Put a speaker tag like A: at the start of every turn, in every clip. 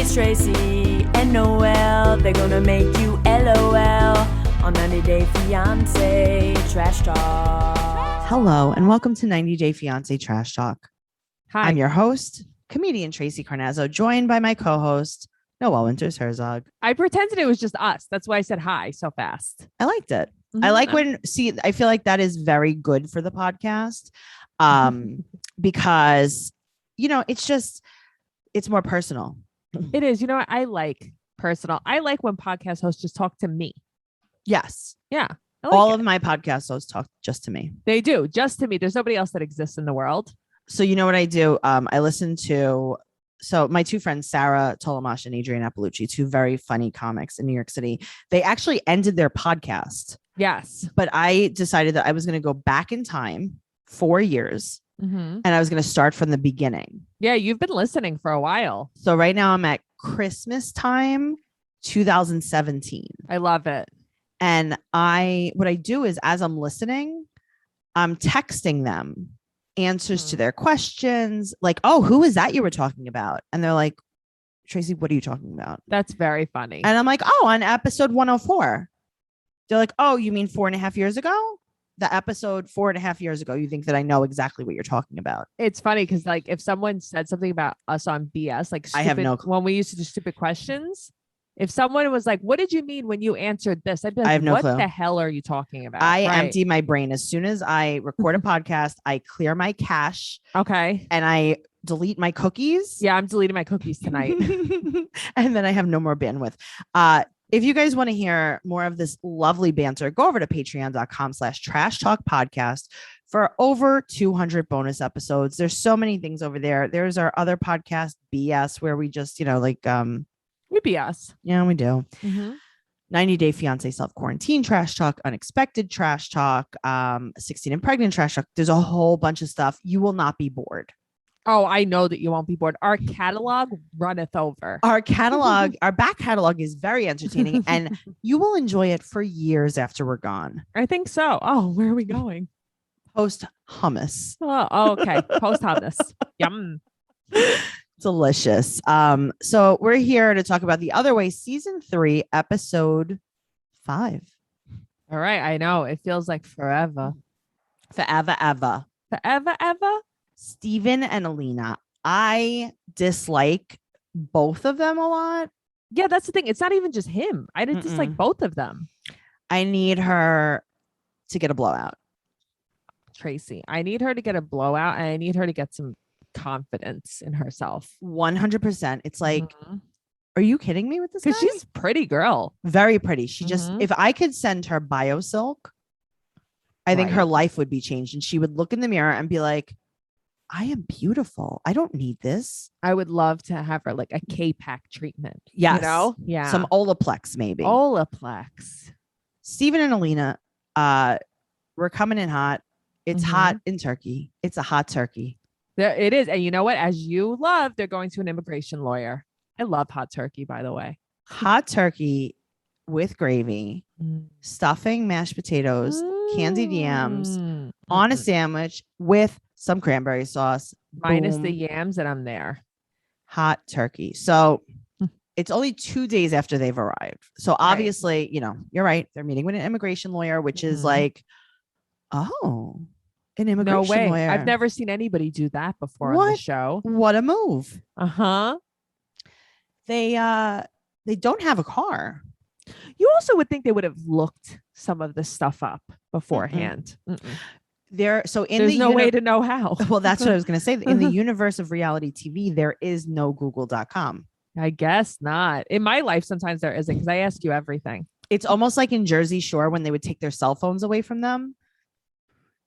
A: It's Tracey and Noelle. They're gonna make you LOL on 90 Day Fiancé Trash Talk.
B: Hello, and welcome to 90 Day Fiancé Trash Talk.
C: Hi.
B: I'm your host, comedian Tracey Carnazzo, joined by my co-host, Noelle Herzog.
C: I pretended it was just us. That's why I said hi so fast.
B: I liked it. I like I feel like that is very good for the podcast because, it's more personal.
C: It is. You know what? I like personal. I like when podcast hosts just talk to me.
B: Yes.
C: Yeah. I like
B: All
C: it.
B: of my podcast hosts talk just to me.
C: They do. Just to me. There's nobody else that exists in the world.
B: So you know what I do? I listen to my two friends, Sarah Tolomash and Adrienne Appalucci, two very funny comics in New York City. They actually ended their podcast.
C: Yes.
B: But I decided that I was going to go back in time 4 years and I was going to start from the beginning.
C: Yeah. You've been listening for a while.
B: So right now I'm at Christmas time, 2017.
C: I love it.
B: And what I do is as I'm listening, I'm texting them answers to their questions. Like, oh, who is that you were talking about? And they're like, Tracey, what are you talking about?
C: That's very funny.
B: And I'm like, oh, on episode 104. They're like, oh, you mean 4.5 years ago? The episode 4.5 years ago, you think that I know exactly what you're talking about.
C: It's funny because like if someone said something about us on BS, like stupid,
B: I have no clue.
C: When we used to do stupid questions, if someone was like, what did you mean when you answered this? I'd be like,
B: I have no
C: what
B: clue.
C: the hell are you talking about?
B: I
C: Right.
B: empty my brain. As soon as I record a podcast, I clear my cache
C: Okay.
B: and I delete my cookies.
C: Yeah, I'm deleting my cookies tonight.
B: And then I have no more bandwidth. If you guys want to hear more of this lovely banter, go over to patreon.com/trash talk podcast for over 200 bonus episodes. There's so many things over there. There's our other podcast, BS, where we just,
C: We BS.
B: yeah, we do.
C: Mm-hmm.
B: 90 Day Fiancé Self-Quarantine Trash Talk, Unexpected Trash Talk, 16 and Pregnant Trash Talk. There's a whole bunch of stuff. You will not be bored.
C: Oh, I know that you won't be bored. Our catalog runneth over.
B: Our catalog, our back catalog is very entertaining and you will enjoy it for years after we're gone.
C: I think so. Oh, where are we going?
B: Post hummus.
C: Oh, okay. Post hummus. Yum.
B: Delicious. So we're here to talk about The Other Way, season 3, episode 5.
C: All right. I know. It feels like forever.
B: Forever, ever.
C: Forever, ever.
B: Steven and Alina. I dislike both of them a lot.
C: Yeah, that's the thing. It's not even just him. I didn't dislike both of them.
B: I need her to get a blowout.
C: Tracey. I need her to get a blowout and I need her to get some confidence in herself.
B: 100%. It's like, are you kidding me with this guy?
C: Because she's a pretty girl.
B: Very pretty. She just, if I could send her BioSilk, I think her life would be changed. And she would look in the mirror and be like, I am beautiful. I don't need this.
C: I would love to have her like a K-Pack treatment.
B: Yes.
C: You know? Yeah.
B: Some Olaplex, maybe.
C: Olaplex.
B: Steven and Alina, we're coming in hot. It's hot in Turkey. It's a hot turkey.
C: There it is. And you know what? As you love, they're going to an immigration lawyer. I love hot turkey, by the way.
B: Hot turkey with gravy, stuffing, mashed potatoes, candied yams on a sandwich with some cranberry sauce.
C: Minus
B: Boom.
C: the yams, and I'm there.
B: Hot turkey. So it's only 2 days after they've arrived. So obviously, you're right. They're meeting with an immigration lawyer, which is like, oh, an immigration
C: No way.
B: lawyer.
C: I've never seen anybody do that before on the show.
B: What a move.
C: Uh-huh.
B: They don't have a car.
C: You also would think they would have looked some of the stuff up beforehand.
B: There's
C: no way to know how.
B: Well, that's what I was going to say. In the universe of reality TV, there is no google.com.
C: I guess not. In my life, sometimes there isn't because I ask you everything.
B: It's almost like in Jersey Shore when they would take their cell phones away from them.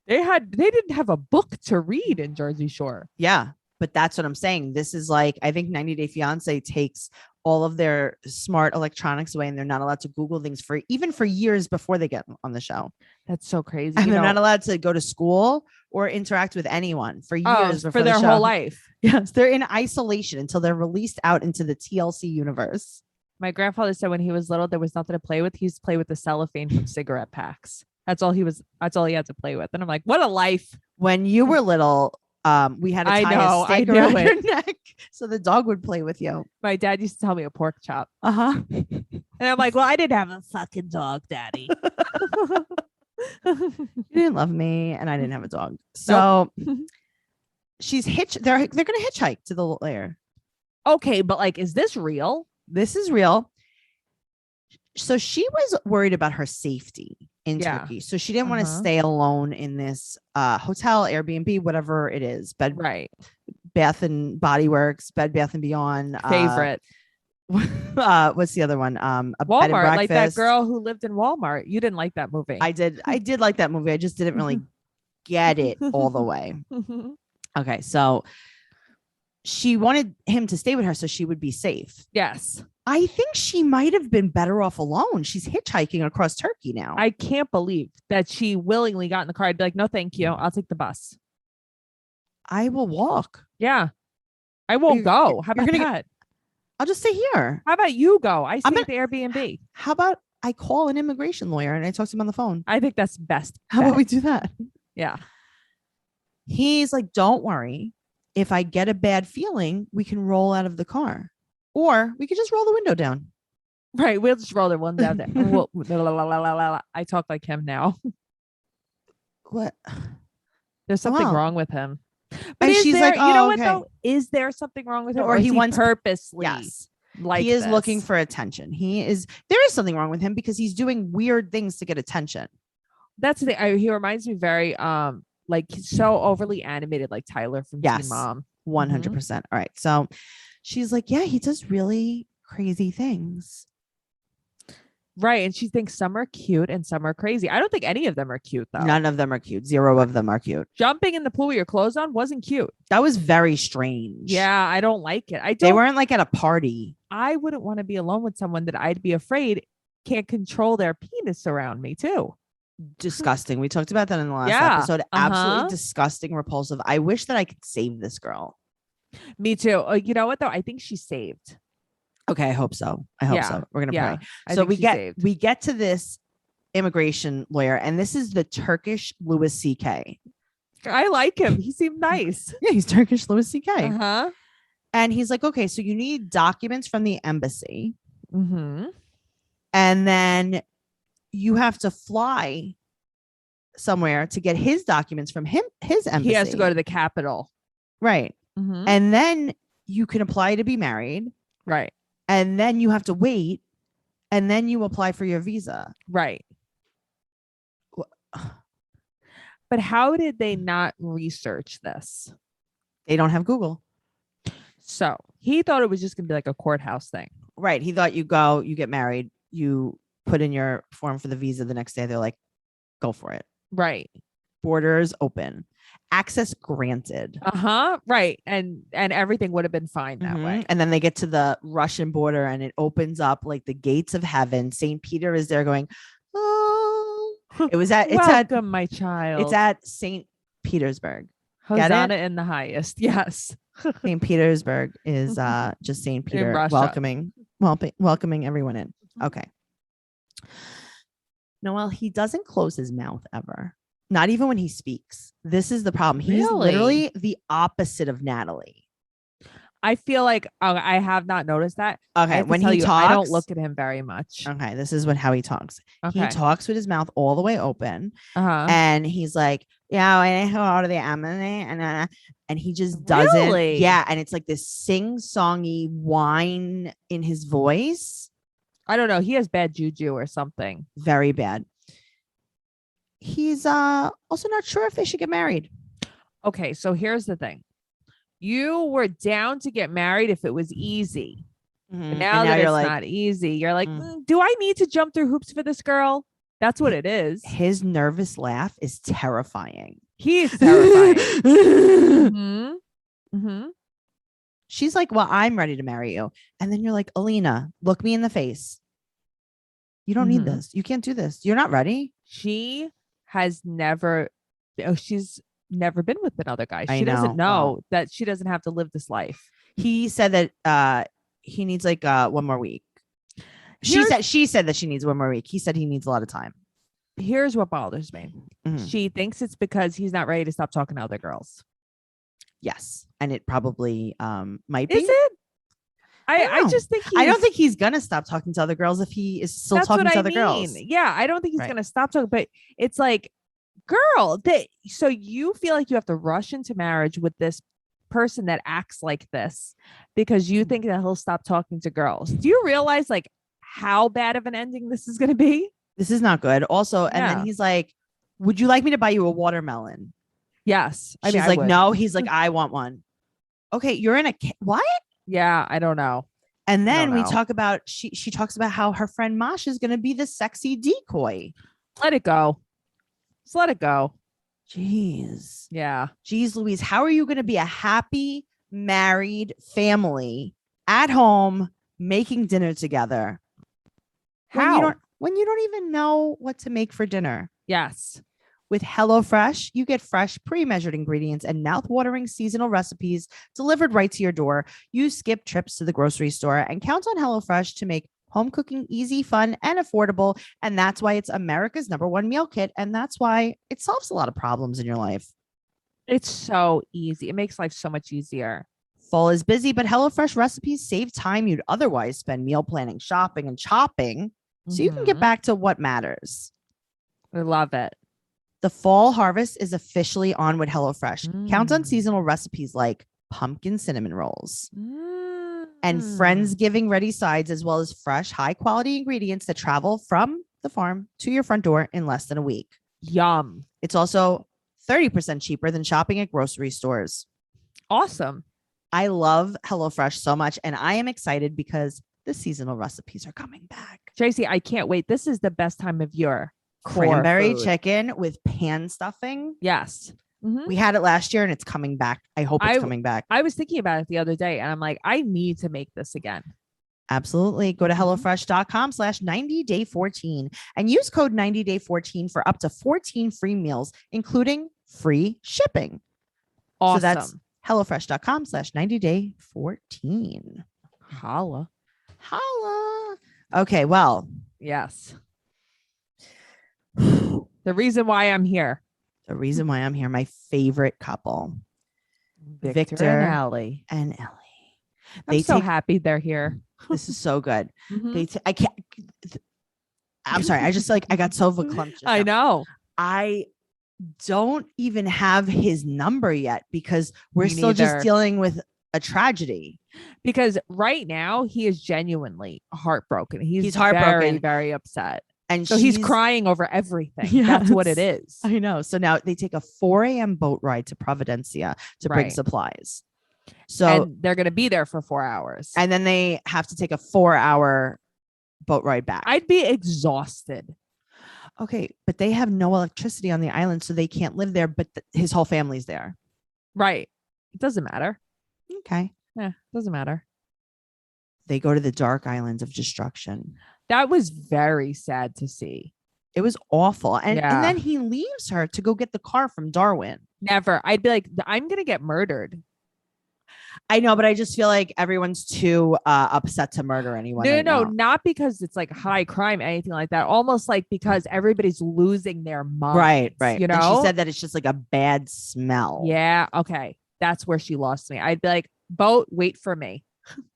C: They didn't have a book to read in Jersey Shore.
B: Yeah, but that's what I'm saying. This is like, I think 90 Day Fiancé takes all of their smart electronics away and they're not allowed to Google things for years before they get on the show.
C: That's so crazy.
B: And they're not allowed to go to school or interact with anyone for years before
C: for their whole life.
B: Yes, they're in isolation until they're released out into the TLC universe.
C: My grandfather said when he was little, there was nothing to play with. He used to play with the cellophane from cigarette packs. That's all he had to play with. And I'm like, what a life.
B: When you were little, We had to
C: I
B: tie
C: know,
B: a stake
C: I knew
B: around your
C: it.
B: neck so the dog would play with you.
C: My dad used to tell me a pork chop.
B: Uh-huh.
C: And I'm like, well, I didn't have a fucking dog, daddy.
B: You didn't love me and I didn't have a dog. So she's they're gonna hitchhike to the lair.
C: Okay, but like, is this real?
B: This is real. So she was worried about her safety in
C: Yeah.
B: Turkey. So she didn't want to
C: Uh-huh.
B: stay alone in this hotel, Airbnb, whatever it is.
C: Right.
B: Bath and Body Works, Bed Bath and Beyond.
C: Favorite.
B: What's the other one? A bed and
C: Walmart, like that
B: breakfast.
C: girl who lived in Walmart. You didn't like that movie.
B: I did like that movie. I just didn't really get it all the way. Okay, so she wanted him to stay with her so she would be safe.
C: Yes.
B: I think she might have been better off alone. She's hitchhiking across Turkey now.
C: I can't believe that she willingly got in the car. I'd be like, no, thank you. I'll take the bus.
B: I will walk.
C: Yeah. I won't go. How
B: you're
C: about
B: gonna
C: that?
B: I'll just stay here.
C: How about you go? I stay
B: gonna-
C: at the Airbnb.
B: How about I call an immigration lawyer and I talk to him on the phone?
C: I think that's best.
B: How about we do that?
C: Yeah.
B: He's like, don't worry. If I get a bad feeling, we can roll out of the car. Or we could just roll the window down.
C: Right. We'll just roll the one down there. I talk like him now.
B: What?
C: There's something
B: Wow.
C: wrong with him. But
B: And
C: is
B: she's
C: there,
B: like,
C: you know
B: "Oh,
C: what
B: okay."
C: though? Is there something wrong with him?
B: Or
C: Or
B: he
C: he
B: wants-
C: purposely
B: Yes.
C: like
B: he is
C: this?
B: looking for attention. There is something wrong with him because he's doing weird things to get attention.
C: That's the thing. He reminds me very like he's so overly animated, like Tyler from
B: Yes.
C: Teen Mom.
B: 100%. All right. So she's like, yeah, he does really crazy things.
C: Right. And she thinks some are cute and some are crazy. I don't think any of them are cute though.
B: None of them are cute. Zero of them are cute.
C: Jumping in the pool with your clothes on wasn't cute.
B: That was very strange.
C: Yeah, I don't like it.
B: They weren't like at a party.
C: I wouldn't want to be alone with someone that I'd be afraid can't control their penis around me too.
B: Disgusting. We talked about that in the last
C: Yeah.
B: episode. Absolutely
C: Uh-huh.
B: disgusting, repulsive. I wish that I could save this girl.
C: Me too. You know what though? I think she's saved.
B: Okay, I hope so. I hope
C: Yeah.
B: so. We're gonna
C: Yeah.
B: pray.
C: I
B: So
C: think she's saved.
B: we get to this immigration lawyer, and this is the Turkish Louis C.K.
C: I like him. He seemed nice.
B: Yeah, he's Turkish Louis C.K.
C: Uh-huh.
B: And he's like, okay, so you need documents from the embassy,
C: Mm-hmm.
B: and then you have to fly somewhere to get his documents from his embassy.
C: He has to go to the Capitol.
B: right,
C: Mm-hmm.
B: and then you can apply to be married,
C: Right.
B: and then you have to wait, and then you apply for your visa.
C: Right. But how did they not research this?
B: They don't have Google.
C: So he thought it was just gonna be like a courthouse thing.
B: Right. He thought you go, you get married, you put in your form for the visa the next day. They're like, go for it.
C: Right.
B: Borders open. Access granted.
C: Uh-huh. Right. And everything would have been fine that
B: Mhm.
C: way.
B: And then they get to the Russian border and it opens up like the gates of heaven. St. Peter is there going, oh. It was at
C: Welcome, my child.
B: it's at St. Petersburg. Get it?
C: Hosanna in the highest. Yes.
B: St. Petersburg is just St. Peter
C: Russia.
B: welcoming everyone in. Okay. Noelle, he doesn't close his mouth ever. Not even when he speaks. This is the problem. He's
C: Really?
B: literally the opposite of Natalie.
C: I feel like I have not noticed that. I
B: Okay,
C: have to
B: when
C: tell
B: he
C: you,
B: talks,
C: I don't look at him very much.
B: Okay, this is how he talks.
C: Okay.
B: He talks with his mouth all the way open,
C: Uh-huh.
B: and he's like, "Yeah, I go to the embassy," and he just doesn't.
C: Really?
B: Yeah, and it's like this sing-songy whine in his voice.
C: I don't know. He has bad juju or something.
B: Very bad. He's also not sure if they should get married.
C: Okay, so here's the thing. You were down to get married if it was easy. But
B: And
C: now that
B: you're
C: it's
B: like,
C: not easy, you're like,
B: Mm.
C: do I need to jump through hoops for this girl? That's what it is.
B: his nervous laugh is terrifying.
C: He is terrifying. Mm-hmm. Mm-hmm.
B: She's like, well, I'm ready to marry you. And then you're like, Alina, look me in the face. You don't need
C: Mhm.
B: this. You can't do this. You're not ready.
C: She has never, she's never been with another guy.
B: I
C: She doesn't
B: know.
C: know that she doesn't have to live this life.
B: He said that he needs like 1 more week.
C: Here's-
B: She said that she needs 1 more week. He said he needs a lot of time.
C: Here's what bothers me.
B: Mhm.
C: She thinks it's because he's not ready to stop talking to other girls.
B: Yes. And it probably might be.
C: Is it?
B: don't
C: I
B: know.
C: just think
B: I don't think he's gonna stop talking to other girls if he is still
C: that's
B: talking
C: what
B: to
C: I
B: other
C: mean.
B: girls.
C: Yeah, I don't think he's
B: Right.
C: gonna stop talking, but it's like, girl, so you feel like you have to rush into marriage with this person that acts like this because you think that he'll stop talking to girls. Do you realize like how bad of an ending this is gonna be?
B: This is not good. Also, and then
C: Yeah.
B: he's like, "Would you like me to buy you a watermelon?"
C: Yes. I
B: She's
C: mean, I
B: like,
C: would.
B: "No." He's like, "I want one." Okay, you're in a what?
C: Yeah, I don't know.
B: And
C: I
B: then
C: don't
B: we
C: know.
B: talk about she talks about how her friend Masha is going to be the sexy decoy.
C: Let it go. Just let it go.
B: Jeez.
C: Yeah.
B: Jeez Louise, how are you going to be a happy married family at home making dinner together?
C: How?
B: When you don't even know what to make for dinner?
C: Yes.
B: With HelloFresh, you get fresh, pre-measured ingredients and mouth-watering seasonal recipes delivered right to your door. You skip trips to the grocery store and count on HelloFresh to make home cooking easy, fun, and affordable. And that's why it's America's #1 meal kit. And that's why it solves a lot of problems in your life.
C: It's so easy. It makes life so much easier.
B: Fall is busy, but HelloFresh recipes save time you'd otherwise spend meal planning, shopping, and chopping. So you can get
C: Mhm.
B: back to what matters.
C: I love it.
B: The fall harvest is officially on with HelloFresh. Count on
C: Mm.
B: seasonal recipes like pumpkin cinnamon rolls and
C: Mm.
B: Friendsgiving ready sides, as well as fresh, high quality ingredients that travel from the farm to your front door in less than a week.
C: Yum.
B: It's also 30% cheaper than shopping at grocery stores.
C: Awesome.
B: I love HelloFresh so much, and I am excited because the seasonal recipes are coming back.
C: Tracey, I can't wait. This is the best time of year. for
B: Cranberry
C: food.
B: chicken with pan stuffing.
C: Yes. Mhm.
B: We had it last year and it's coming back. I hope it's coming back.
C: I was thinking about it the other day and I'm like, I need to make this again.
B: Absolutely. Go to
C: Mhm.
B: HelloFresh.com/90day14 and use code 90day14 for up to 14 free meals, including free shipping.
C: Awesome.
B: So that's HelloFresh.com/90day14.
C: Holla.
B: Holla. Okay. Well,
C: Yes. The reason why I'm here.
B: the reason why I'm here, my favorite couple, Victor
C: and Ellie.
B: and Ellie.
C: I'm so happy they're here.
B: This is so good.
C: Mhm.
B: I can't. I'm sorry. I just I got so verklempt.
C: I know.
B: I don't even have his number yet because we're
C: Me
B: still
C: neither.
B: just dealing with a tragedy.
C: Because right now he is genuinely heartbroken. He's
B: heartbroken.
C: very, very upset.
B: And
C: So he's crying over everything.
B: Yes.
C: That's what it is.
B: I know. So now they take a 4 a.m. boat ride to Providencia to bring
C: Right.
B: supplies. So
C: And they're going to be there for 4 hours.
B: and then they have to take a 4-hour boat ride back.
C: I'd be exhausted.
B: Okay, but they have no electricity on the island, so they can't live there. But his whole family's there.
C: Right. It doesn't matter.
B: Okay.
C: Yeah, doesn't matter.
B: They go to the dark islands of destruction.
C: That was very sad to see.
B: It was awful. And
C: Yeah.
B: then he leaves her to go get the car from Darwin.
C: Never. I'd be like, I'm going to get murdered.
B: I know, but I just feel like everyone's too upset to murder anyone.
C: No,
B: right
C: no,
B: now.
C: not because it's like high crime, anything like that. Almost like because everybody's losing their minds.
B: Right, right.
C: You know,
B: And she said that it's just like a bad smell.
C: yeah. Okay. That's where she lost me. I'd be like, boat, wait for me.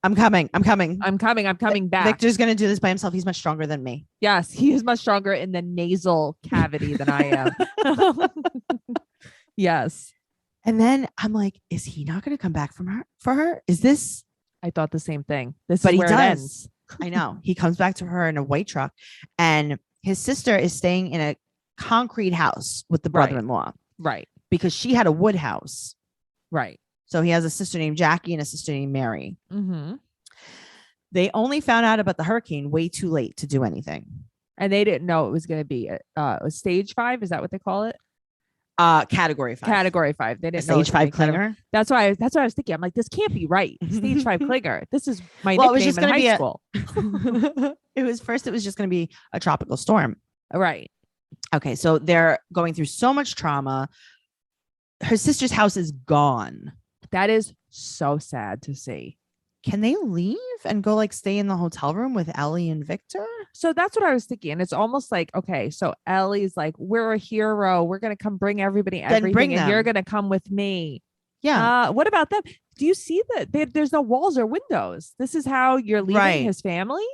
B: I'm coming. I'm coming.
C: I'm coming back.
B: Victor's going to do this by himself. He's much stronger than me.
C: Yes, he is much stronger in the nasal cavity than I am. Yes.
B: And then I'm like, is he not going to come back for her? Is this?
C: I thought the same thing. This
B: But
C: is
B: he
C: where it
B: does.
C: ends.
B: I know. He comes back to her in a white truck and his sister is staying in a concrete house with the
C: Right.
B: brother-in-law
C: Right.
B: because she had a wood house.
C: Right.
B: So he has a sister named Jackie and a sister named Mary.
C: Mm-hmm.
B: They only found out about the hurricane way too late to do anything.
C: And they didn't know it was going to be a stage 5. Is that what they call it?
B: Category 5.
C: Category 5. They
B: A
C: didn't know. it
B: stage
C: was gonna
B: 5
C: be category-
B: clinger.
C: That's why I was thinking. I'm like, this can't be right. Stage 5 clinger. This is my
B: Well, it was
C: nickname
B: just
C: in
B: gonna
C: high
B: be a-
C: school.
B: It was just going to be a tropical storm.
C: Right.
B: Okay, so they're going through so much trauma. Her sister's house is gone.
C: That is so sad to see.
B: Can they leave and go stay in the hotel room with Ellie and Victor?
C: So that's what I was thinking. It's almost like, okay, so Ellie's like, we're a hero. We're going to come bring everybody
B: Then
C: everything.
B: bring
C: And you're
B: them.
C: going to come with me.
B: Yeah.
C: What about them? Do you see that there's no walls or windows? This is how you're leaving
B: Right.
C: his family?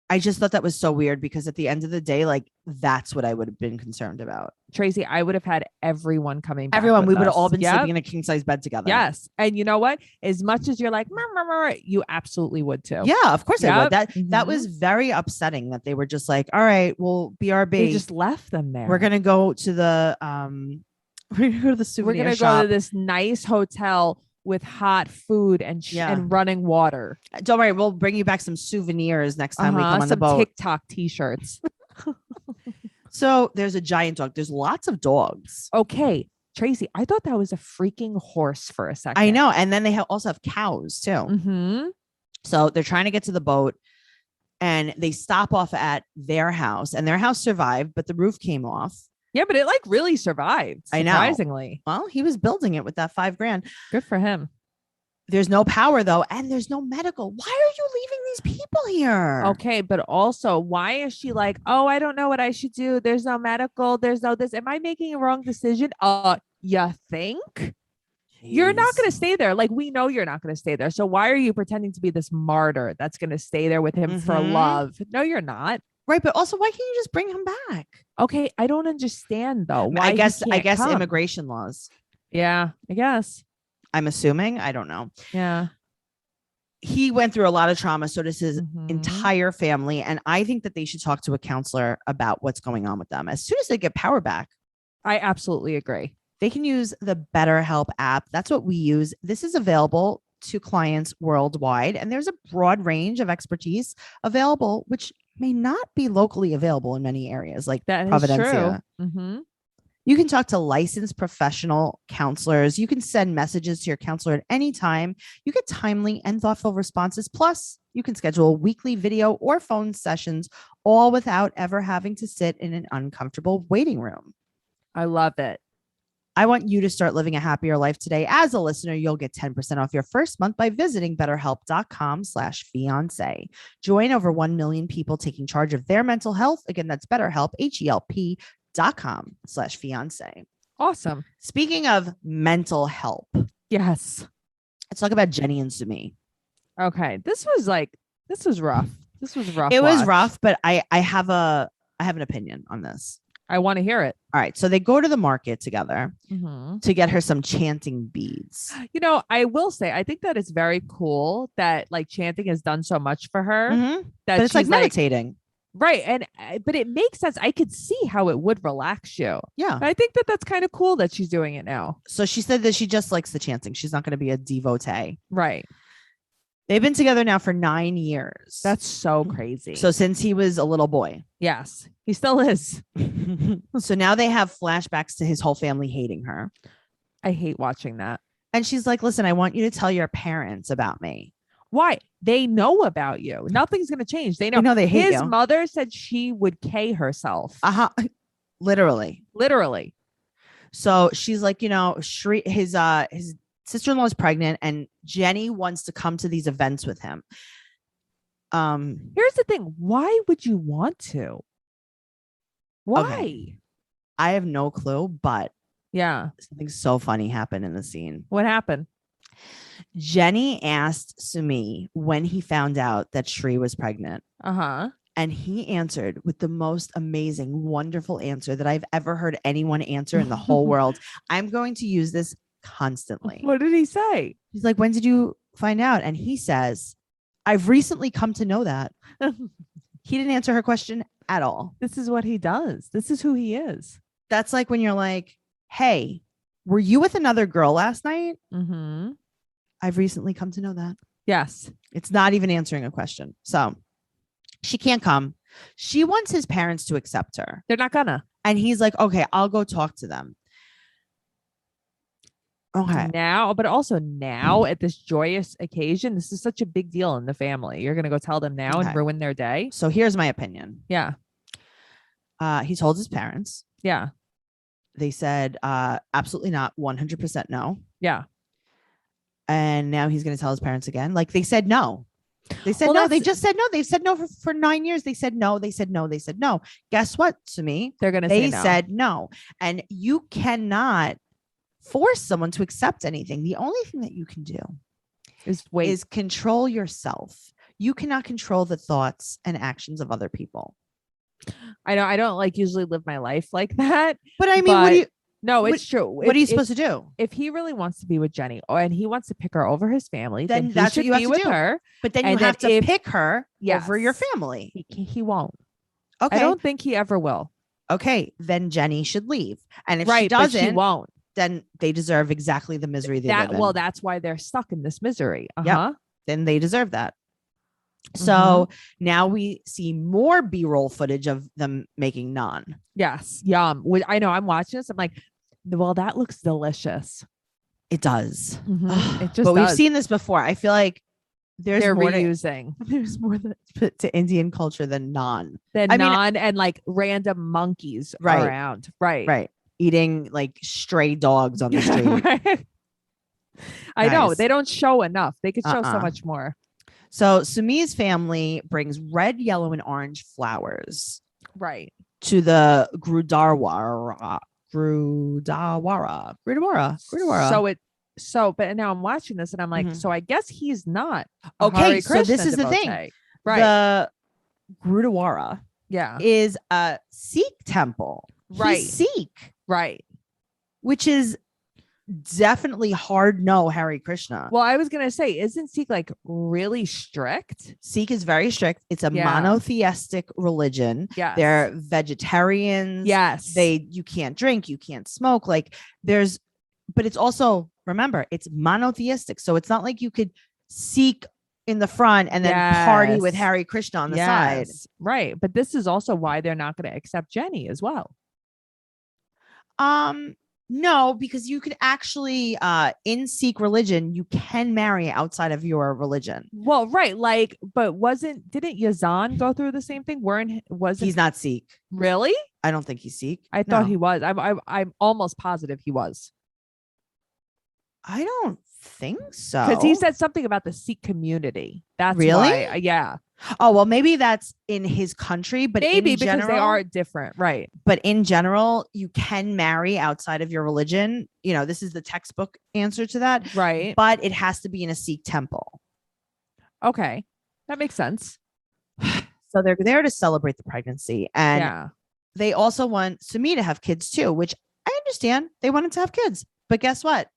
B: I just thought that was so weird because at the end of the day, like that's what I would have been concerned about.
C: Tracey, I would have had everyone coming back.
B: Everyone,
C: with
B: we would have
C: us.
B: all been
C: Yep.
B: sleeping in a king size bed together.
C: Yes. And you know what? As much as you're like, you absolutely would too.
B: Yeah, of course I would.
C: Yep.
B: That was very upsetting that they were just like, all right, well, BRB.
C: They just left them there.
B: We're gonna go to the we're gonna go to the souvenir
C: We're gonna
B: shop.
C: go to this nice hotel with hot food and and running water.
B: Don't worry, we'll bring you back some souvenirs next time we come on the
C: some
B: boat.
C: TikTok t-shirts.
B: So there's a giant dog. There's lots of dogs.
C: Okay, Tracey, I thought that was a freaking horse for a second.
B: I know. And then they also have cows too.
C: Mm-hmm.
B: So they're trying to get to the boat and they stop off at their house and their house survived, but the roof came off.
C: Yeah, but it like really survived.
B: I know.
C: Surprisingly.
B: Well, he was building it with that $5,000.
C: Good for him.
B: There's no power though, and there's no medical. Why are you leaving these people here?
C: Okay, but also, why is she like, oh, I don't know what I should do. There's no medical. There's no this. Am I making a wrong decision? You think? You're not going to stay there. Like, we know you're not going to stay there. So why are you pretending to be this martyr that's going to stay there with him for love? No, you're not.
B: Right, but also, why can't you just bring him back?
C: Okay, I don't understand though. Why
B: I guess
C: come.
B: immigration laws.
C: Yeah, I guess.
B: I'm assuming. I don't know.
C: Yeah.
B: He went through a lot of trauma. So does his entire family. And I think that they should talk to a counselor about what's going on with them as soon as they get power back.
C: I absolutely agree.
B: They can use the BetterHelp app. That's what we use. This is available to clients worldwide. And there's a broad range of expertise available, which may not be locally available in many areas like
C: that
B: Providencia.
C: Is true.
B: You can talk to licensed professional counselors. You can send messages to your counselor at any time. You get timely and thoughtful responses. Plus, you can schedule weekly video or phone sessions, all without ever having to sit in an uncomfortable waiting room.
C: I love it.
B: I want you to start living a happier life today. As a listener, you'll get 10% off your first month by visiting betterhelp.com/fiance. Join over 1 million people taking charge of their mental health. Again, that's BetterHelp, HELP.com/fiance.
C: Awesome.
B: Speaking of mental help,
C: yes.
B: let's talk about Jenny and Sumit.
C: Okay. This was rough. This was rough.
B: It was rough, but I have an opinion on this.
C: I want to hear it.
B: All right. So they go to the market together to get her some chanting beads.
C: You know, I will say, I think that it's very cool that like chanting has done so much for her. That
B: But it's like meditating.
C: Right. And, but it makes sense. I could see how it would relax you.
B: Yeah.
C: I think that that's kind of cool that she's doing it now.
B: So she said that she just likes the chanting. She's not going to be a devotee.
C: Right.
B: They've been together now for 9 years.
C: That's so crazy.
B: So since he was a little boy.
C: Yes, he still is.
B: So now they have flashbacks to his whole family hating her.
C: I hate watching that.
B: And she's like, listen, I want you to tell your parents about me.
C: Why? They know about you. Nothing's going to change. They know.
B: I know they hate
C: His
B: you.
C: mother said she would K herself.
B: Literally. So she's like, you know, his sister-in-law is pregnant and Jenny wants to come to these events with him.
C: Here's the thing. Why would you want to? Why?
B: Okay. I have no clue, but
C: yeah,
B: something so funny happened in the scene.
C: What happened?
B: Jenny asked Sumit when he found out that Shri was pregnant. And he answered with the most amazing, wonderful answer that I've ever heard anyone answer in the whole world. I'm going to use this constantly.
C: What did he say?
B: He's like, when did you find out? And he says, I've recently come to know that. He didn't answer her question at all.
C: This is what he does. This is who he is.
B: That's like when you're like, hey, were you with another girl last night? I've recently come to know that.
C: Yes.
B: It's not even answering a question. So she can't come. She wants his parents to accept her.
C: They're not gonna.
B: And he's like, okay, I'll go talk to them. Okay.
C: Now, but also now at this joyous occasion, this is such a big deal in the family. You're going to go tell them now and ruin their day.
B: So here's my opinion.
C: Yeah.
B: He told his parents.
C: Yeah.
B: They said, absolutely not. 100% no.
C: Yeah.
B: And now he's going to tell his parents again. Like they said no. They said no. They just said no. They've said no for 9 years. They said no. They said no. They said no. Guess what, Sumit?
C: They're going to say no.
B: They said no. And you cannot force someone to accept anything. The only thing that you can do is control yourself. You cannot control the thoughts and actions of other people.
C: I know I don't like usually live my life like that.
B: But I mean,
C: it's true.
B: What are you supposed to do?
C: If he really wants to be with Jenny and he wants to pick her over his family, then
B: that's
C: he
B: what you
C: should
B: have
C: be
B: to
C: with
B: do.
C: her.
B: But then you have to pick her
C: Yes.
B: over your family.
C: He won't.
B: Okay.
C: I don't think he ever will.
B: Okay. Then Jenny should leave. And if she
C: Right, but
B: doesn't,
C: she won't.
B: then they deserve exactly the misery they live in.
C: Well, that's why they're stuck in this misery.
B: Then they deserve that. So now we see more B-roll footage of them making naan.
C: Yes. Yum. I know. I'm watching this. I'm like, well, that looks delicious.
B: It does.
C: It just
B: but we've
C: does.
B: seen this before. I feel like
C: they're
B: more
C: reusing.
B: there's more to Indian culture than naan.
C: And like random monkeys around. Right.
B: Eating like stray dogs on the street.
C: Right. I know. They don't show enough. They could show so much more.
B: So Sumi's family brings red, yellow, and orange flowers.
C: Right.
B: To the Gurudwara.
C: But now I'm watching this and I'm like, so I guess he's not.
B: Okay. So this is the thing.
C: Right.
B: The Gurudwara is a Sikh temple.
C: Right.
B: He's Sikh.
C: Right.
B: Which is definitely hard no Hare Krishna.
C: Well, I was going to say, isn't Sikh like really strict?
B: Sikh is very strict. It's a monotheistic religion.
C: Yeah.
B: They're vegetarians.
C: Yes.
B: You can't drink, you can't smoke. But it's also, remember, it's monotheistic. So it's not like you could seek in the front and then party with Hare Krishna on the side.
C: Right. But this is also why they're not going to accept Jenny as well.
B: No, because you could actually, in Sikh religion, you can marry outside of your religion.
C: Well, right. But didn't Yazan go through the same thing?
B: He's not Sikh.
C: Really?
B: I don't think he's Sikh.
C: I thought he was. I'm almost positive he was.
B: I don't think so.
C: Because he said something about the Sikh community. That's
B: really?
C: Why, yeah.
B: Oh, well, maybe that's in his country, but
C: maybe
B: in general,
C: because they are different. Right.
B: But in general, you can marry outside of your religion. This is the textbook answer to that.
C: Right.
B: But it has to be in a Sikh temple.
C: Okay. That makes sense.
B: So they're there to celebrate the pregnancy. And they also want Sumi to have kids too, which I understand. They wanted to have kids. But guess what?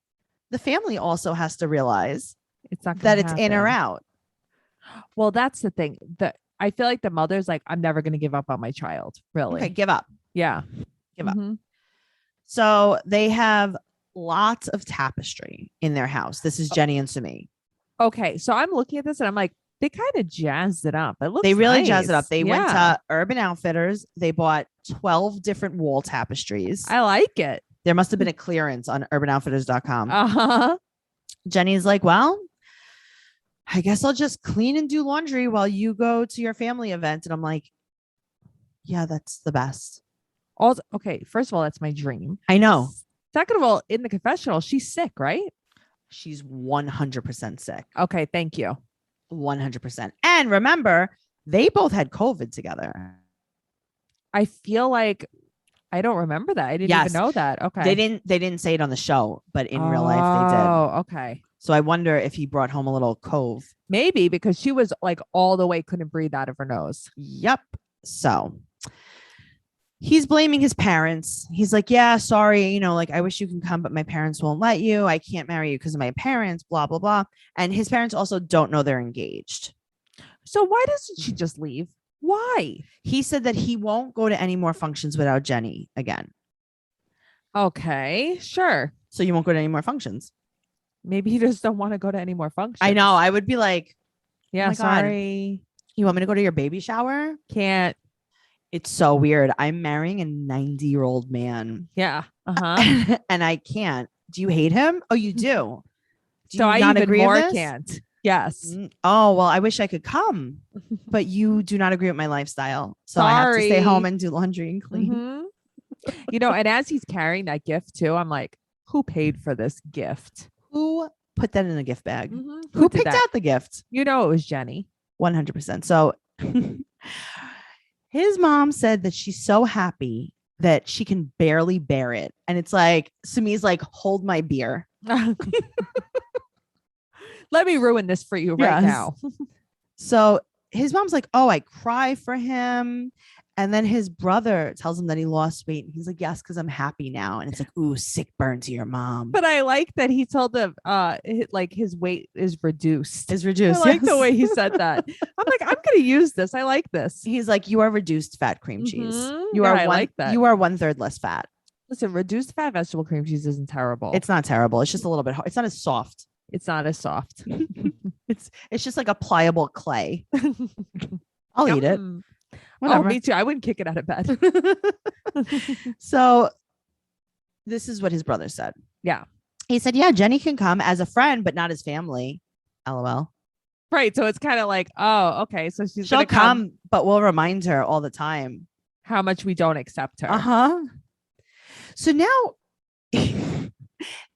B: The family also has to realize
C: it's not
B: that it's in or out.
C: Well, that's the thing. I feel like the mother's like, I'm never going to give up on my child. Really?
B: Okay, give up.
C: Yeah.
B: Give up. So they have lots of tapestry in their house. This is Jenny and Sumi.
C: Okay. So I'm looking at this and I'm like, they kind of jazzed it up. It looks
B: They really
C: nice.
B: jazzed it up. They went to Urban Outfitters. They bought 12 different wall tapestries.
C: I like it.
B: There must have been a clearance on urbanoutfitters.com.
C: Uh-huh.
B: Jenny's like, well, I guess I'll just clean and do laundry while you go to your family event. And I'm like, yeah, that's the best.
C: Also, okay, first of all, that's my dream.
B: I know.
C: Second of all, in the confessional, she's sick, right?
B: She's 100% sick.
C: Okay, thank you.
B: 100%. And remember, they both had COVID together.
C: I feel like I don't remember that. I didn't even know that. Okay.
B: They didn't say it on the show, but in real life they did.
C: Oh, okay.
B: So I wonder if he brought home a little cove.
C: Maybe because she was like all the way couldn't breathe out of her nose.
B: Yep. So he's blaming his parents. He's like, yeah, sorry. I wish you can come, but my parents won't let you. I can't marry you because of my parents, blah, blah, blah. And his parents also don't know they're engaged.
C: So why doesn't she just leave? Why?
B: He said that he won't go to any more functions without Jenny again.
C: Okay, sure.
B: So you won't go to any more functions.
C: Maybe he just don't want to go to any more functions.
B: I know. I would be like,
C: yeah,
B: oh
C: sorry.
B: God, you want me to go to your baby shower?
C: Can't.
B: It's so weird. I'm marrying a 90-year-old man.
C: Yeah. Uh-huh.
B: And I can't. Do you hate him? Oh, you do.
C: So I
B: not
C: even
B: agree
C: more
B: with this?
C: can't. Yes.
B: Oh, well, I wish I could come, but you do not agree with my lifestyle. So I have to stay home and do laundry and clean.
C: And as he's carrying that gift too, I'm like, who paid for this gift?
B: Who put that in a gift bag?
C: Who
B: picked out the gift?
C: It was Jenny.
B: 100%. So his mom said that she's so happy that she can barely bear it. And it's like, Sumi's like, hold my beer.
C: Let me ruin this for you right
B: Yes.
C: now.
B: So his mom's like, oh, I cry for him. And then his brother tells him that he lost weight. And he's like, yes, because I'm happy now. And it's like, ooh, sick burn to your mom.
C: But I like that he told them like his weight is reduced.
B: Is reduced.
C: I like the
B: yes.
C: way he said that. I'm like, I'm gonna use this. I like this.
B: He's like, you are reduced fat cream cheese.
C: Mhm.
B: You
C: Yeah,
B: are
C: I
B: one,
C: like that.
B: You are 1/3 less fat.
C: Listen, reduced fat vegetable cream cheese isn't terrible.
B: It's not terrible. It's just a little bit hard. It's not as soft.
C: It's not as soft.
B: It's just like a pliable clay. I'll eat it.
C: Yum.
B: Whatever.
C: Oh, me too. I wouldn't kick it out of bed.
B: So this is what his brother said.
C: Yeah.
B: He said, yeah, Jenny can come as a friend, but not as family. LOL.
C: Right. So it's kind of like, oh, okay. So she'll
B: She'll come, but we'll remind her all the time
C: how much we don't accept her.
B: Uh-huh. So now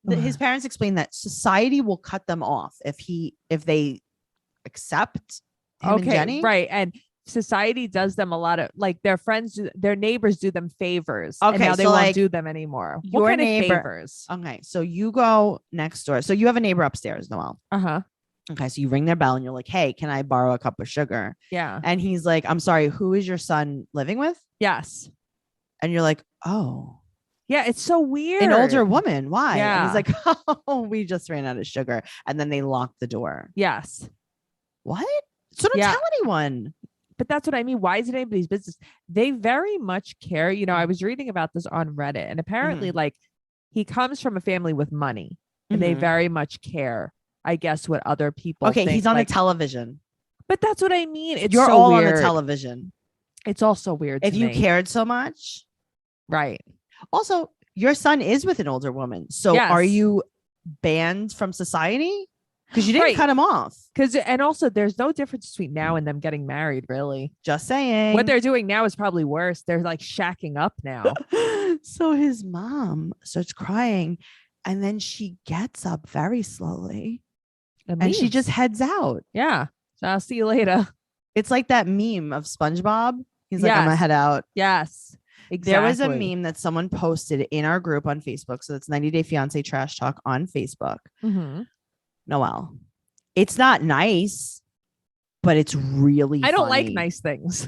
B: his parents explain that society will cut them off if they accept him and Jenny.
C: Right. And society does them a lot of like their friends, their neighbors do them favors.
B: Okay,
C: And now they
B: so,
C: won't
B: like,
C: do them anymore.
B: your
C: What kind
B: neighbor-
C: of favors?
B: Okay, so you go next door. So you have a neighbor upstairs, Noelle.
C: Uh-huh.
B: Okay, so you ring their bell and you're like, hey, can I borrow a cup of sugar?
C: Yeah.
B: And he's like, I'm sorry, who is your son living with?
C: Yes.
B: And you're like, oh,
C: Yeah. It's so weird.
B: an older woman. Why?
C: Yeah.
B: And he's like, oh, we just ran out of sugar. And then they lock the door.
C: Yes.
B: What? So don't
C: Yeah.
B: tell anyone.
C: But that's what I mean. Why is it anybody's business? They very much care. You know, I was reading about this on Reddit, and apparently, like, he comes from a family with money, and they
B: Mhm.
C: very much care, I guess, what other people
B: Okay,
C: think.
B: he's on
C: like,
B: the television.
C: but that's what I mean. It's
B: You're
C: so
B: all
C: weird.
B: on the television.
C: It's also weird.
B: If
C: to
B: you
C: me.
B: cared so much.
C: Right.
B: Also, your son is with an older woman. So
C: Yes.
B: are you banned from society? Because you didn't
C: Right.
B: cut him off.
C: And also there's no difference between now and them getting married, really.
B: Just saying.
C: What they're doing now is probably worse. They're like shacking up now.
B: So his mom starts crying and then she gets up very slowly and she
C: leaves.
B: just heads out.
C: Yeah. So I'll see you later.
B: It's like that meme of SpongeBob. He's like, I'm gonna
C: Yes.
B: head out.
C: Yes. Exactly.
B: There was a meme that someone posted in our group on Facebook. So that's 90 Day Fiance Trash Talk on Facebook.
C: Mhm.
B: Noelle, it's not nice, but it's really
C: I don't like
B: funny.
C: nice things.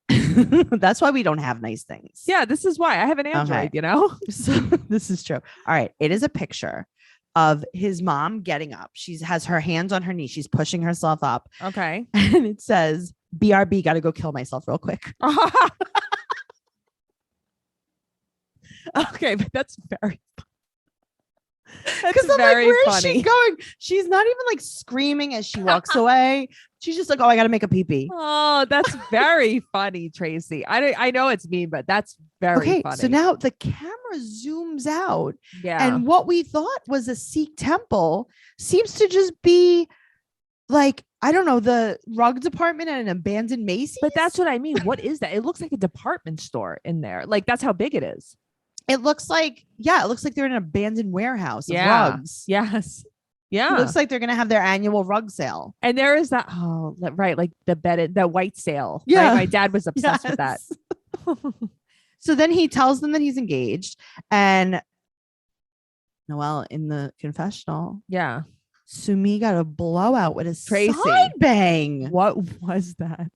B: That's why we don't have nice things.
C: Yeah, this is why I have an Android,
B: Okay.
C: you know?
B: So this is true. All right. It is a picture of his mom getting up. She has her hands on her knees. She's pushing herself up.
C: Okay.
B: And it says, BRB, got to go kill myself real quick.
C: Okay, but that's very
B: Because
C: that's
B: I'm
C: very
B: like, where is
C: funny.
B: she going? She's not even like screaming as she walks away. She's just like, oh, I got to make a pee-pee.
C: Oh, that's very funny, Tracy. I know it's mean, but that's very
B: Okay,
C: funny.
B: so now the camera zooms out.
C: yeah.
B: And what we thought was a Sikh temple seems to just be like, I don't know, the rug department at an abandoned Macy's.
C: But that's what I mean. What is that? It looks like a department store in there. Like that's how big it is.
B: It looks like, yeah, it looks like they're in an abandoned warehouse of
C: Yeah.
B: rugs.
C: Yes.
B: It
C: Yeah.
B: looks like they're going to have their annual rug sale.
C: And there is that, right, like the white sale.
B: Yeah.
C: Right? My dad was obsessed with that.
B: Yes. So then he tells them that he's engaged. And Noelle, in the confessional,
C: Yeah.
B: Sumi got a blowout with a
C: Tracey.
B: side bang.
C: What was that?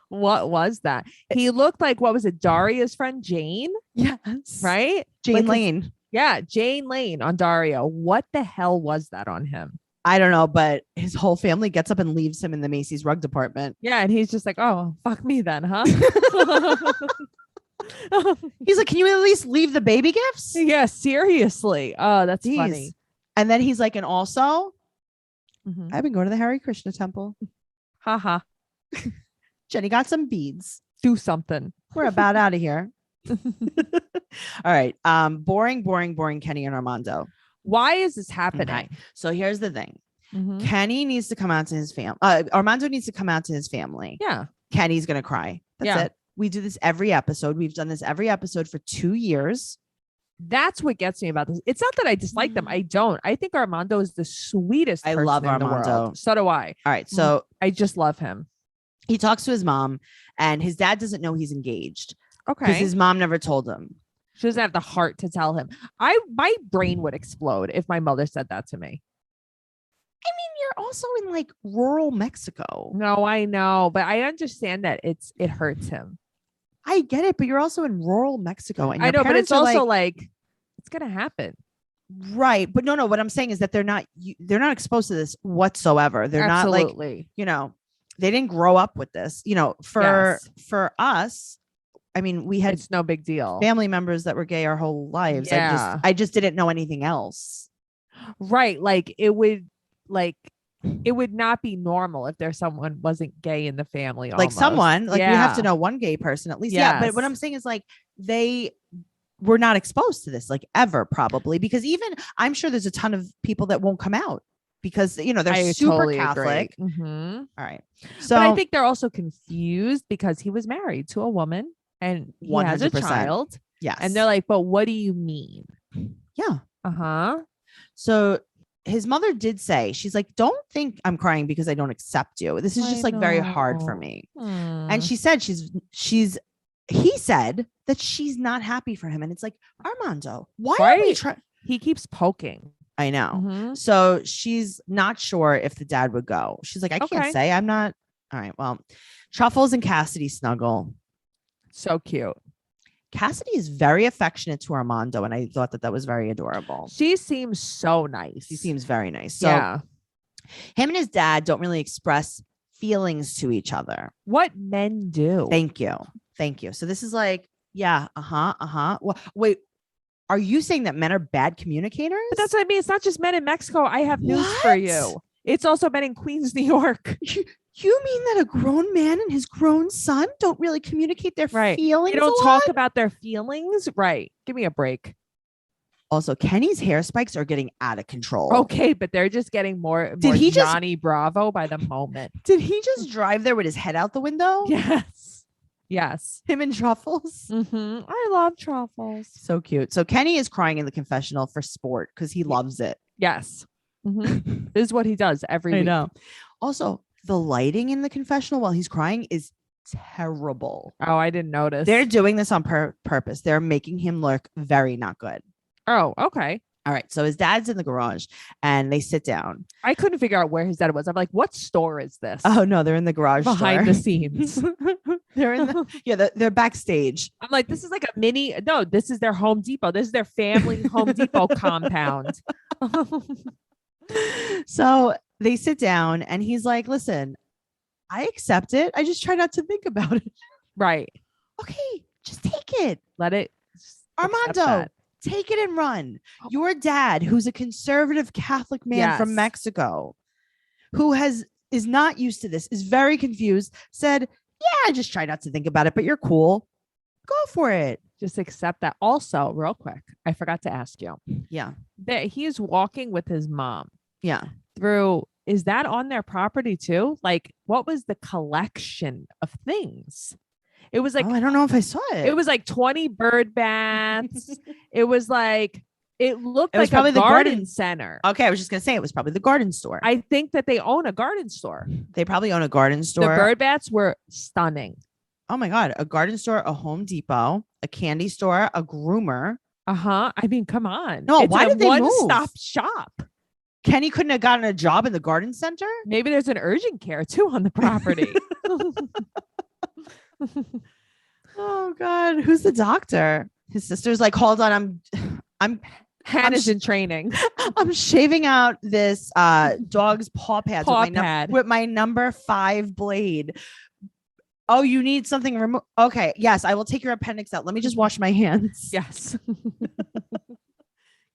C: What was that? He looked like, what was it? Daria's friend, Jane,
B: Yes.
C: right?
B: Jane
C: Like his-
B: Lane.
C: Yeah. Jane Lane on Daria. What the hell was that on him?
B: I don't know, but his whole family gets up and leaves him in the Macy's rug department.
C: Yeah. And he's just like, oh, fuck me then, huh?
B: He's like, can you at least leave the baby gifts?
C: Yeah. Seriously. Oh, that's
B: Jeez.
C: funny.
B: And then he's like, and also,
C: Mhm.
B: I've been going to the Hare Krishna temple.
C: Haha.
B: Jenny got some beads.
C: Do something.
B: We're about out of here. All right. Boring Kenny and Armando.
C: Why is this happening?
B: Okay. So here's the thing.
C: Mhm.
B: Kenny needs to come out to his family. Armando needs to come out to his family.
C: Yeah.
B: Kenny's gonna cry. That's
C: Yeah.
B: it. We do this every episode. We've done this every episode for 2 years.
C: That's what gets me about this. It's not that I dislike them. I don't. I think Armando is the sweetest
B: I
C: person
B: love
C: in the
B: Armando.
C: world. So do I.
B: All right. So
C: I just love him.
B: he talks to his mom, and his dad doesn't know he's engaged. because
C: Okay.
B: his mom never told him.
C: She doesn't have the heart to tell him. My brain would explode if my mother said that to me.
B: I mean, you're also in like rural Mexico.
C: No, I know, but I understand that it hurts him.
B: I get it, but you're also in rural Mexico, and
C: I
B: your
C: know, but
B: parents
C: it's
B: are
C: also like it's gonna happen.
B: right. But no. What I'm saying is that they're not exposed to this whatsoever. They're not like,
C: Absolutely.
B: they didn't grow up with this. For
C: Yes.
B: us, I mean, we had
C: It's no big deal.
B: family members that were gay our whole lives.
C: Yeah.
B: I just didn't know anything else.
C: Right. It would not be normal if there's someone wasn't gay in the family.
B: Like
C: almost.
B: someone, like we have to
C: Yeah.
B: know one gay person at least. Yeah. But what
C: Yes.
B: I'm saying is like they were not exposed to this like ever, probably, because even I'm sure there's a ton of people that won't come out because they're
C: I
B: super
C: totally
B: Catholic.
C: agree. Mhm.
B: All right. So
C: But I think they're also confused because he was married to a woman and he has a
B: 100%.
C: child.
B: yes.
C: And they're like, but what do you mean?
B: yeah.
C: Uh-huh.
B: So his mother did say, she's like, don't think I'm crying because I don't accept you. This is
C: I
B: just like very hard for
C: know.
B: me.
C: Hmm.
B: And she said he said that she's not happy for him. And it's like, Armando, why are we
C: Right.
B: trying?
C: He keeps poking.
B: I know.
C: Mhm.
B: So she's not sure if the dad would go. She's like, I
C: Okay.
B: can't say. I'm not. All right. Well, Truffles and Cassidy snuggle.
C: So cute.
B: Cassidy is very affectionate to Armando, and I thought that was very adorable.
C: She seems so nice.
B: She seems very nice. So
C: yeah.
B: him and his dad don't really express feelings to each other.
C: What men do.
B: Thank you. So this is like, yeah, Well, wait, are you saying that men are bad communicators?
C: But that's what I mean. It's not just men in Mexico. I have news for
B: What?
C: you. It's also men in Queens, New York.
B: You mean that a grown man and his grown son don't really communicate their
C: Right.
B: feelings?
C: They don't
B: a
C: talk
B: lot?
C: about their feelings. Right. Give me a break.
B: Also, Kenny's hair spikes are getting out of control.
C: Okay, but they're just getting more
B: he just-
C: Johnny Bravo by the moment.
B: Did he just drive there with his head out the window?
C: Yes. Yes.
B: Him and Truffles.
C: I love truffles.
B: So cute. So Kenny is crying in the confessional for sport because he loves it.
C: Yes. Mhm. This is what he does every week.
B: Also, the lighting in the confessional while he's crying is terrible.
C: Oh, I didn't notice.
B: They're doing this on purpose. They're making him look very not good.
C: Oh, okay.
B: All right. So his dad's in the garage and they sit down.
C: I couldn't figure out where his dad was. I'm like, what store is this?
B: Oh, no, they're in the garage
C: Behind
B: store.
C: the scenes.
B: They're in they're backstage.
C: I'm like, this is like a mini. No, this is their Home Depot. This is their family Home Depot compound.
B: So they sit down and he's like, listen, I accept it. I just try not to think about it.
C: Right.
B: Okay, just take it.
C: Let it. accept
B: Armando,
C: that.
B: take it and run. Your dad, who's a conservative Catholic man from
C: Yes.
B: Mexico, who is not used to this, is very confused, said, yeah, I just try not to think about it, but you're cool. Go for it.
C: Just accept that. Also, real quick, I forgot to ask you
B: Yeah.
C: that he is walking with his mom
B: Yeah.
C: through. Is that on their property too? Like, what was the collection of things? It was like,
B: I don't know if I saw it.
C: it was like 20 bird baths. It was like, it looked
B: It was
C: like
B: probably
C: a
B: the
C: garden
B: garden-
C: center.
B: Okay, I was just going to say it was probably the garden store.
C: I think that they own a garden store.
B: They probably own a garden store.
C: The bird baths were stunning.
B: Oh my God. A garden store, a Home Depot, a candy store, a groomer.
C: Uh-huh. I mean, come on.
B: No,
C: It's
B: why
C: a
B: did they move?
C: one-stop shop.
B: Kenny couldn't have gotten a job in the garden center.
C: Maybe there's an urgent care too on the property.
B: Oh God. Who's the doctor? His sister's like, hold on.
C: Hannah's in training.
B: I'm shaving out this dog's paw pads
C: Paw
B: with,
C: pad.
B: with my number 5 blade. Oh, you need something removed. Okay. Yes, I will take your appendix out. Let me just wash my hands.
C: Yes.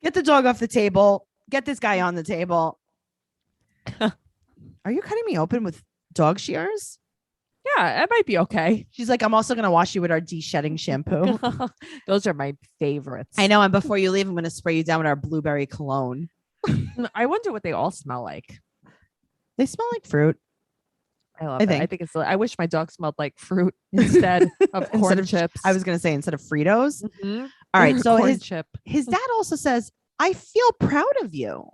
B: Get the dog off the table. Get this guy on the table. Are you cutting me open with dog shears?
C: Yeah, that might be okay.
B: She's like, I'm also going to wash you with our de-shedding shampoo.
C: Those are my favorites.
B: I know. And before you leave, I'm going to spray you down with our blueberry cologne.
C: I wonder what they all smell like.
B: They smell like fruit.
C: I love
B: I
C: it. I
B: think.
C: think it's. I wish my dog smelled like fruit instead of corn
B: Instead of
C: chips.
B: I was going to say instead of Fritos.
C: Mhm.
B: All right. So
C: corn
B: his
C: chip.
B: dad also says, I feel proud of you.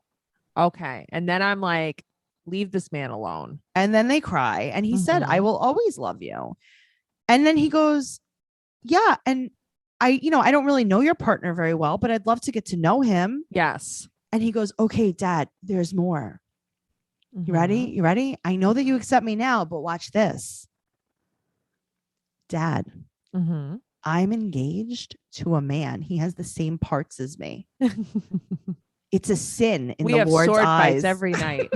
C: Okay, and then I'm like, leave this man alone.
B: And then they cry. And he said,
C: Mhm.
B: I will always love you. And then he goes, yeah. And I don't really know your partner very well, but I'd love to get to know him.
C: Yes.
B: And he goes, okay, Dad, there's more. You ready?
C: Mhm.
B: You ready? I know that you accept me now, but watch this. Dad,
C: Mhm.
B: I'm engaged to a man. He has the same parts as me. It's a sin in
C: We
B: the
C: have
B: Lord's
C: sword
B: eyes.
C: fights every night.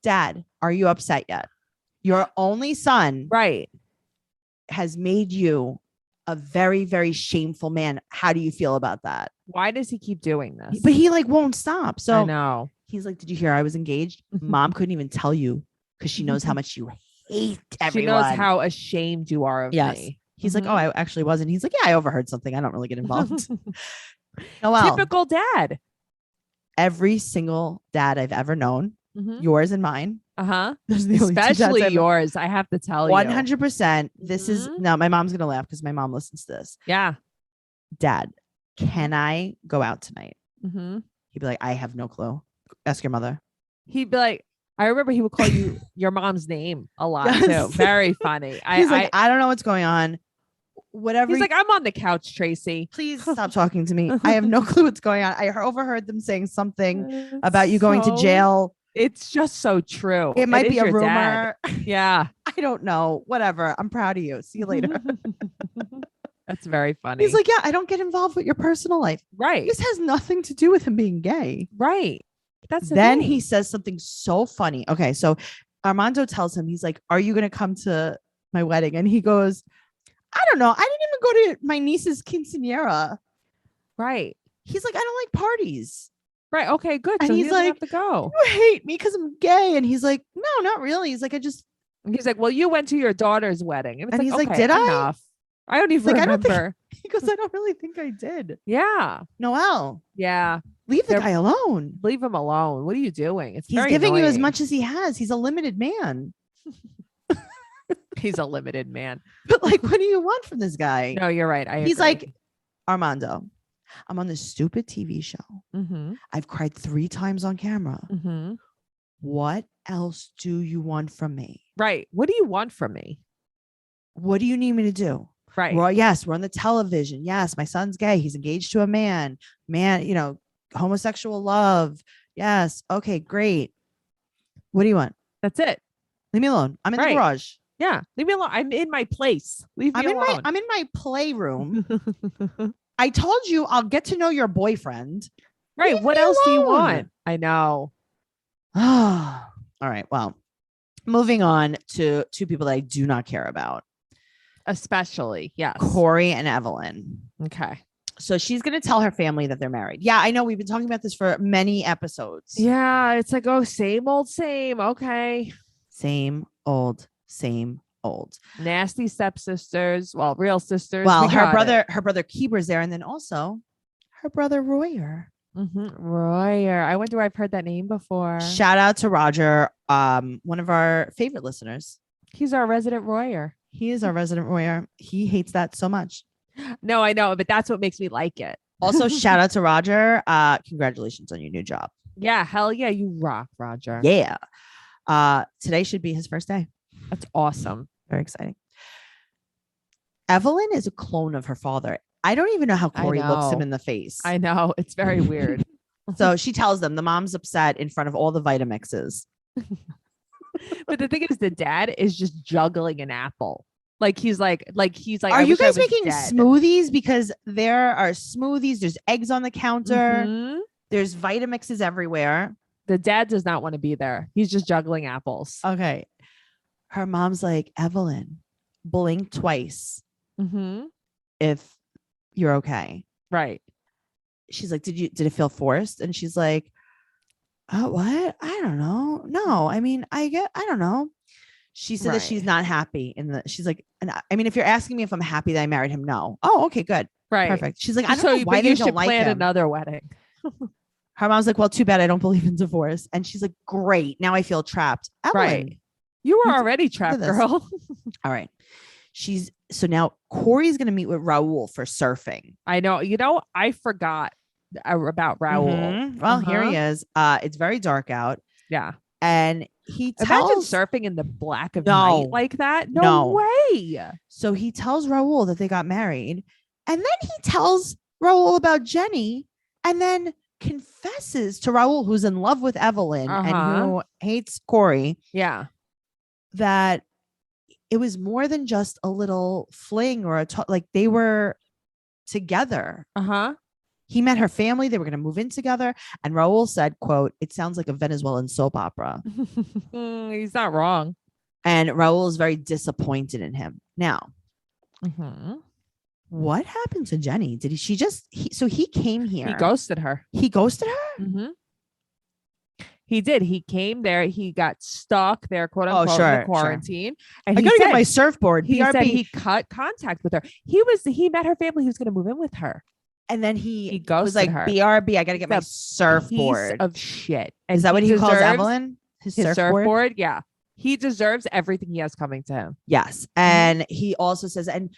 B: Dad, are you upset yet? Your only son
C: Right.
B: has made you a very, very shameful man. How do you feel about that?
C: Why does he keep doing this?
B: But he like won't stop.
C: I
B: So
C: know.
B: he's like, did you hear I was engaged? Mom couldn't even tell you because she knows how much you hate everyone.
C: She knows how ashamed you are of
B: Yes.
C: me.
B: He's like,
C: Mhm.
B: oh, I actually wasn't. He's like, yeah, I overheard something. I don't really get involved. Noelle,
C: Typical dad.
B: every single dad I've ever known,
C: Mhm.
B: yours and mine,
C: Uh-huh.
B: there's the only two dads
C: Especially
B: I've-
C: yours, I have to tell you.
B: 100%. This is
C: Mhm.
B: no, my mom's gonna laugh because my mom listens to this.
C: Yeah.
B: Dad, can I go out tonight?
C: Mm-hmm.
B: He'd be like, I have no clue. Ask your mother.
C: He'd be like, I remember he would call you your mom's name a lot
B: Yes.
C: too. Very funny.
B: He's like, I don't know what's going on. Whatever.
C: He's like, I'm on the couch, Tracy.
B: Please stop talking to me. I have no clue what's going on. I overheard them saying something about you going to jail.
C: It's just so true.
B: It might
C: is
B: be a
C: your
B: rumor.
C: dad. Yeah.
B: I don't know. Whatever. I'm proud of you. See you later.
C: That's very funny.
B: He's like, yeah, I don't get involved with your personal life.
C: right.
B: This has nothing to do with him being gay.
C: Right. That's the
B: Then
C: thing.
B: he says something so funny. Okay, so Armando tells him, he's like, are you going to come to my wedding? And he goes, I don't know. I didn't even go to my niece's quinceanera.
C: Right.
B: He's like, I don't like parties.
C: Right. Okay, good.
B: And
C: So
B: he's
C: he doesn't
B: like,
C: have to go.
B: You hate me because I'm gay. And he's like, no, not really. He's like,
C: And he's like, well, you went to your daughter's wedding. And, it's
B: And he's like,
C: okay,
B: did I?
C: enough. I don't even
B: like, I don't think-
C: remember.
B: he goes, I don't really think I did.
C: Yeah.
B: Noelle,
C: Yeah.
B: leave the
C: They're-
B: guy alone.
C: Leave him alone. What are you doing? It's
B: He's
C: very
B: giving you as
C: annoying.
B: much as he has. He's a limited man.
C: He's a limited man.
B: But like, what do you want from this guy?
C: No, you're right.
B: He's like, Armando, I'm on this stupid TV show.
C: mm-hmm.
B: I've cried 3 times on camera.
C: Mm-hmm.
B: What else do you want from me?
C: Right. What do you want from me?
B: What do you need me to do?
C: Right.
B: Well, yes, we're on the television. Yes, my son's gay. He's engaged to a man. Homosexual love. Yes. Okay, great. What do you want?
C: That's it.
B: Leave me alone. I'm in the
C: Right.
B: garage.
C: Yeah. Leave me alone. I'm in my place. Leave me alone.
B: I'm in my playroom. I told you I'll get to know your boyfriend.
C: right.
B: Leave
C: What
B: me
C: else do you
B: alone.
C: want? I know.
B: All right. Well, moving on to 2 people that I do not care about.
C: Especially. Yes.
B: Corey and Evelin.
C: Okay.
B: So she's going to tell her family that they're married. Yeah, I know. We've been talking about this for many episodes.
C: Yeah. It's like, oh, same old, same. Okay.
B: Same old, same old.
C: Nasty stepsisters. Well, real sisters.
B: Well,
C: We
B: her
C: got
B: brother Keeber's there. And then also her brother Royer.
C: Royer. I wonder where I've heard that name before.
B: Shout out to Roger. One of our favorite listeners.
C: He's our resident Royer.
B: He is our resident Royer. He hates that so much.
C: No, I know, but that's what makes me like it.
B: Also, shout out to Roger. Congratulations on your new job.
C: Yeah, hell yeah, you rock, Roger.
B: Yeah. Today should be his first day.
C: That's awesome.
B: Very exciting. Evelin is a clone of her father. I don't even know how
C: I
B: Corey looks him
C: know.
B: in the face.
C: I know. It's very weird.
B: So she tells them the mom's upset in front of all the Vitamixes.
C: But the thing is, the dad is just juggling an apple. He's like,
B: Are
C: I
B: you
C: wish I
B: guys
C: was
B: making
C: dead.
B: smoothies? Because there are smoothies. There's eggs on the counter.
C: Mhm.
B: There's Vitamixes everywhere.
C: The dad does not want to be there. He's just juggling apples.
B: Okay. Her mom's like, Evelin, blink twice
C: Mm-hmm.
B: if you're okay.
C: Right.
B: She's like, did it feel forced? And she's like, oh, what? I don't know. No, I mean, I don't know. She said that
C: Right.
B: she's not happy she's like, and I mean, if you're asking me if I'm happy that I married him, no. Oh, okay, good.
C: Right.
B: Perfect. She's like, I don't
C: So
B: know why
C: but
B: they
C: you
B: don't
C: should
B: like
C: plan
B: him.
C: another wedding.
B: Her mom's like, well, too bad I don't believe in divorce. And she's like, great. Now I feel trapped. Evelin,
C: Right. You were
B: You-
C: already trapped,
B: this.
C: girl.
B: all right. So now Corey's going to meet with Raul for surfing.
C: I know. You know, I forgot about Raul.
B: Mhm. Well, here he is. It's very dark out.
C: Yeah.
B: And he
C: Imagine
B: tells
C: surfing in the black of
B: No.
C: night like that.
B: No.
C: No way.
B: so he tells Raul that they got married, and then he tells Raul about Jenny, and then confesses to Raul, who's in love with Evelyn and who hates Corey,
C: Yeah.
B: that it was more than just a little fling or like they were together. He met her family. They were going to move in together. And Raul said, quote, "It sounds like a Venezuelan soap opera."
C: He's not wrong.
B: And Raul is very disappointed in him. Now, what happened to Jenny? Did so he came here.
C: He ghosted her.
B: He ghosted her?
C: He did. He came there. He got stuck there, quote unquote, in the quarantine. And
B: I gotta get my surfboard.
C: He
B: BRB.
C: said he cut contact with her. He met her family. He was going to move in with her.
B: And then he
C: ghosted
B: was like,
C: her.
B: BRB, I gotta get my surfboard.
C: Piece of shit.
B: Is that what he calls Evelyn? His surfboard?
C: Yeah. He deserves everything he has coming to him.
B: Yes. And he also says, and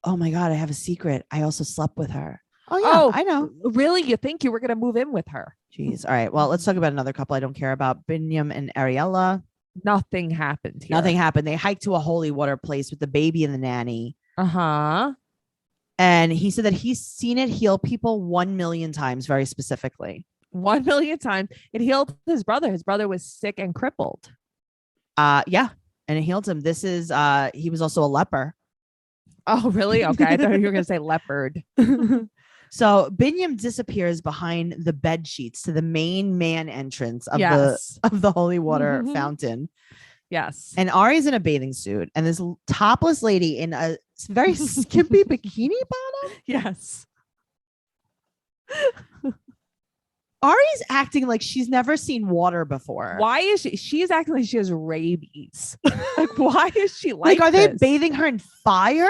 B: oh my God, I have a secret. I also slept with her. Oh yeah, I know.
C: Really? You think you were going to move in with her?
B: Jeez. All right. Well, let's talk about another couple I don't care about. Binyam and Ariella.
C: Nothing happened here.
B: Nothing happened. They hiked to a holy water place with the baby and the nanny. And he said that he's seen it heal people 1 million times, very specifically.
C: 1 million times. It healed his brother. His brother was sick and crippled.
B: Yeah. And it healed him. This is he was also a leper.
C: Oh, really? Okay. I thought you were gonna say leopard.
B: So Binyam disappears behind the bed sheets to the main man entrance of the holy water fountain.
C: Yes.
B: And Ari's in a bathing suit, and this topless lady in a very skimpy bikini bottom.
C: Yes.
B: Ari's acting like she's never seen water before.
C: Why is she? She's acting like she has rabies. Like, why is she like
B: are they
C: this?
B: bathing her in fire?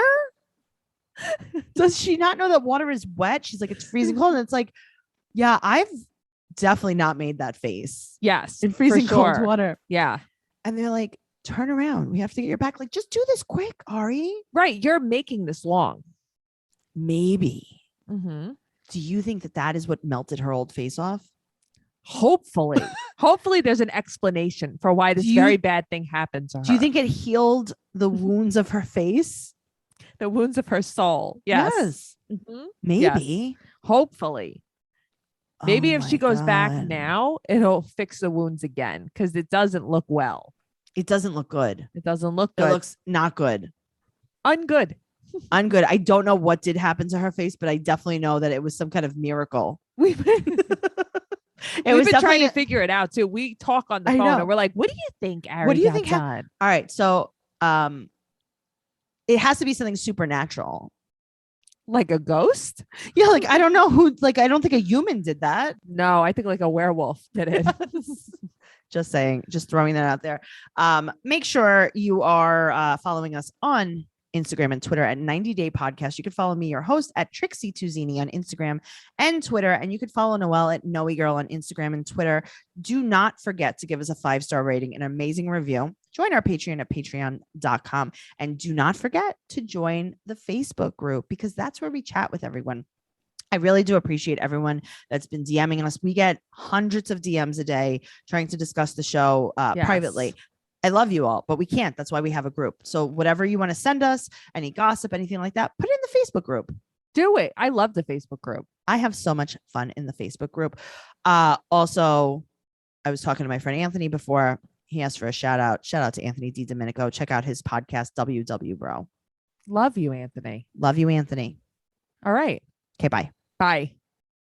B: Does she not know that water is wet? She's like, it's freezing cold. And it's like, yeah, I've definitely not made that face.
C: Yes.
B: In freezing cold water.
C: Yeah.
B: And they're like, turn around. We have to get your back. Like, just do this quick, Ari.
C: Right. You're making this long.
B: Maybe. Do you think that is what melted her old face off?
C: Hopefully. Hopefully there's an explanation for why this very bad thing happened to her.
B: Do you think it healed the wounds of her face?
C: The wounds of her soul. Yes.
B: Maybe.
C: Yes. Hopefully. Maybe if she goes back now, it'll fix the wounds again, because it doesn't look well.
B: It doesn't look good.
C: It doesn't look good.
B: It looks not good.
C: Ungood.
B: Ungood. I don't know what did happen to her face, but I definitely know that it was some kind of miracle.
C: We've been trying to figure it out too. We talk on the phone and we're like, what do you think, Ari?
B: What do you think? All right. So it has to be something supernatural.
C: Like a ghost?
B: Yeah, like I don't know who, like I don't think a human did that.
C: No, I think like a werewolf did it.
B: Just saying, just throwing that out there. Make sure you are following us on Instagram and Twitter at 90 Day Podcast. You could follow me, your host, at Trixie Tuzini on Instagram and Twitter. And you could follow Noelle at Noe Girl on Instagram and Twitter. Do not forget to give us a 5-star rating, an amazing review. Join our Patreon at patreon.com. And do not forget to join the Facebook group, because that's where we chat with everyone. I really do appreciate everyone that's been DMing us. We get hundreds of DMs a day trying to discuss the show privately. I love you all, but we can't. That's why we have a group. So whatever you want to send us, any gossip, anything like that, put it in the Facebook group.
C: Do it. I love the Facebook group.
B: I have so much fun in the Facebook group. Also, I was talking to my friend Anthony before. He asked for a shout out. Shout out to Anthony D. Domenico. Check out his podcast, WW Bro.
C: Love you, Anthony.
B: Love you, Anthony.
C: All right.
B: Okay, bye.
C: Bye.